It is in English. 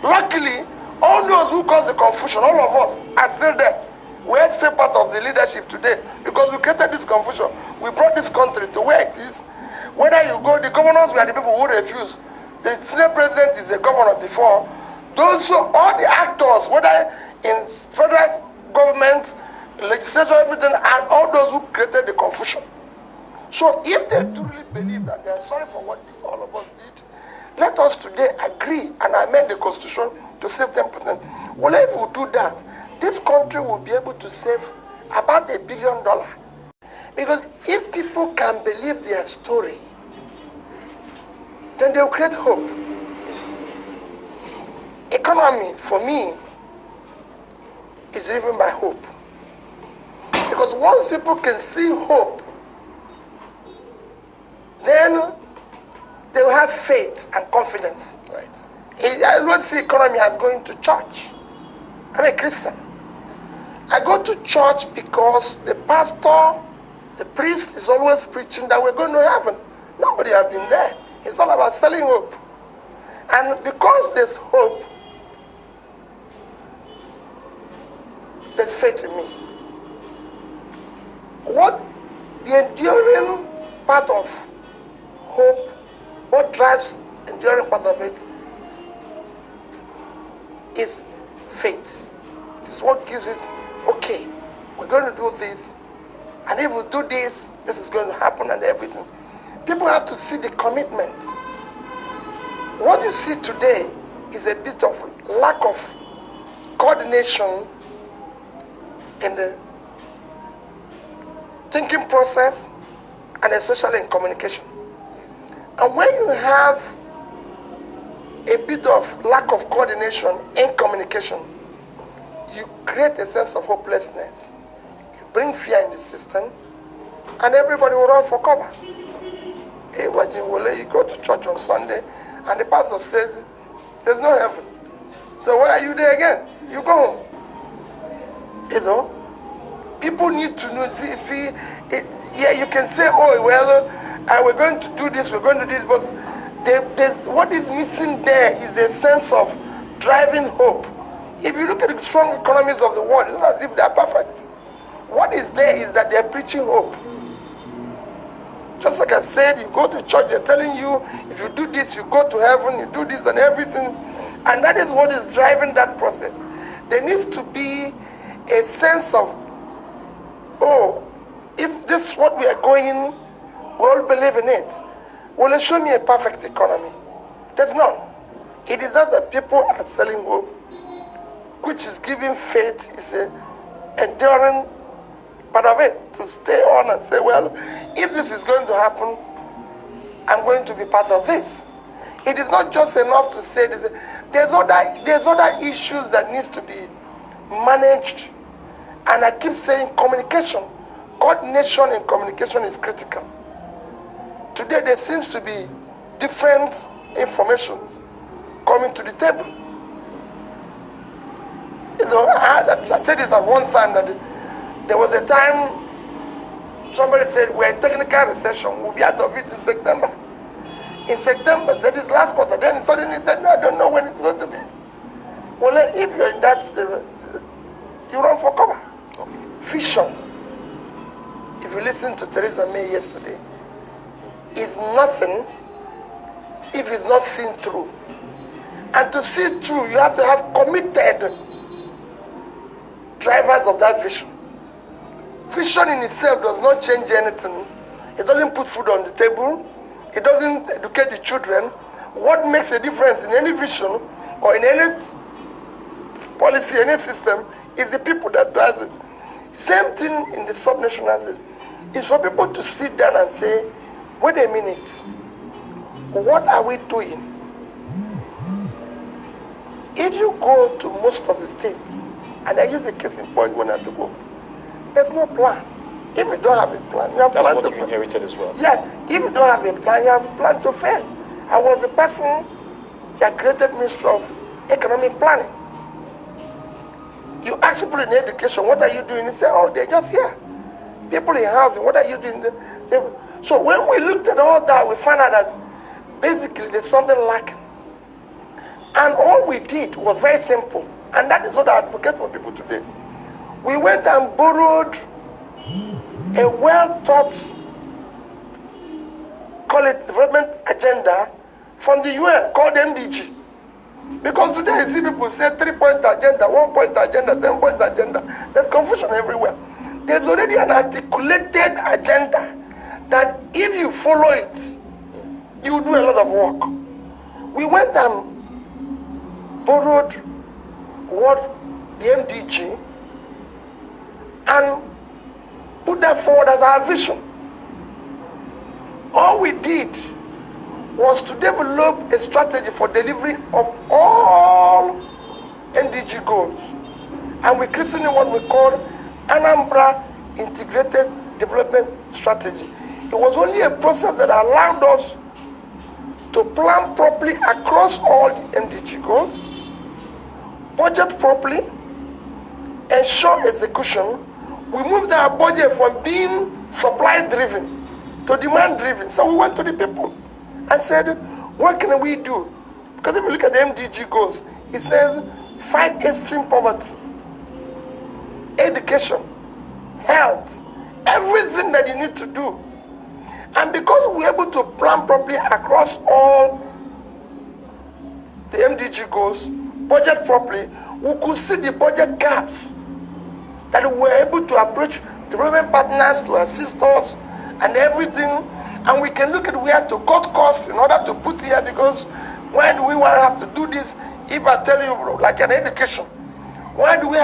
Luckily, all those who caused the confusion, all of us are still there. We are still part of the leadership today because we created this confusion. We brought this country to where it is. Whether you go, the governors were the people who refused. The Senate president is the governor before. Those who, all the actors, whether in federal government, legislature, everything, and all those who created the confusion. So if they truly believe that they are sorry for what all of us did, let us today agree and amend the constitution to save 10%. Well, if we do that, this country will be able to save about $1 billion. Because if people can believe their story, then they'll create hope. Economy, for me, is driven by hope. Because once people can see hope, then they will have faith and confidence. Right. I always see economy as going to church. I'm a Christian. I go to church because the pastor, the priest is always preaching that we're going to heaven. Nobody has been there. It's all about selling hope. And because there's hope, there's faith in me. What the enduring part of hope, what drives the enduring part of it is faith. It is what gives it, okay, we're going to do this, and if we do this, this is going to happen and everything. People have to see the commitment. What you see today is a bit of lack of coordination in the thinking process and especially in communication. And when you have a bit of lack of coordination in communication, you create a sense of hopelessness. You bring fear in the system, and everybody will run for cover. Hey, you go to church on Sunday, and the pastor says, there's no heaven. So why are you there again? You go home. You know? People need to know, see it, yeah, you can say, oh, well, we're going to do this, we're going to do this, but what is missing there is a sense of driving hope. If you look at the strong economies of the world, it's not as if they're perfect. What is there is that they're preaching hope. Just like I said, you go to church, they're telling you, if you do this, you go to heaven, you do this and everything. And that is what is driving that process. There needs to be a sense of, oh, if this is what we are going, we all believe in it. Will it show me a perfect economy? There's none. It is just that people are selling hope, which is giving faith, is an enduring part of it, to stay on and say, well, if this is going to happen, I'm going to be part of this. It is not just enough to say this. There's other issues that needs to be managed. And I keep saying communication, coordination in communication is critical. Today there seems to be different informations coming to the table. You know, I said this at one time that there was a time somebody said we're in technical recession, we'll be out of it in September. In September, said this last quarter, then suddenly said, no, I don't know when it's going to be. Well, if you're in that state, you run for cover. Vision, if you listen to Theresa May yesterday, is nothing if it's not seen through. And to see through, you have to have committed drivers of that vision. Vision in itself does not change anything. It doesn't put food on the table. It doesn't educate the children. What makes a difference in any vision or in any policy, any system, is the people that does it. Same thing in the subnational. It's for people to sit down and say, wait a minute, what are we doing? If you go to most of the states, and I use a case in point when I had to go, there's no plan. If you don't have a plan, you have That's plan what to you fail. inherited as well. Yeah, if you don't have a plan, you have a plan to fail. I was the person that created Ministry of Economic Planning. You ask people in education, what are you doing? They say, oh, they're just here. People in housing, what are you doing? So when we looked at all that, we found out that basically there's something lacking. And all we did was very simple. And that is what I advocate for people today. We went and borrowed a well-thought, call it development agenda, from the UN called MDG. Because today you see people say 3-point agenda, 1-point agenda, 7-point agenda. There's confusion everywhere. There's already an articulated agenda that if you follow it, you do a lot of work. We went and borrowed what the MDG and put that forward as our vision. All we did was to develop a strategy for delivery of all MDG goals. And we christened it what we call Anambra Integrated Development Strategy. It was only a process that allowed us to plan properly across all the MDG goals, budget properly, ensure execution. We moved our budget from being supply-driven to demand-driven. So we went to the people and said, what can we do? Because if you look at the MDG goals, it says fight extreme poverty, education, health, everything that you need to do. And because we're able to plan properly across all the MDG goals, budget properly, we could see the budget gaps that we were able to approach development partners to assist us and everything. And we can look at where to cut costs in order to put here, because why do we want to have to do this? If I tell you, like an education, why do we have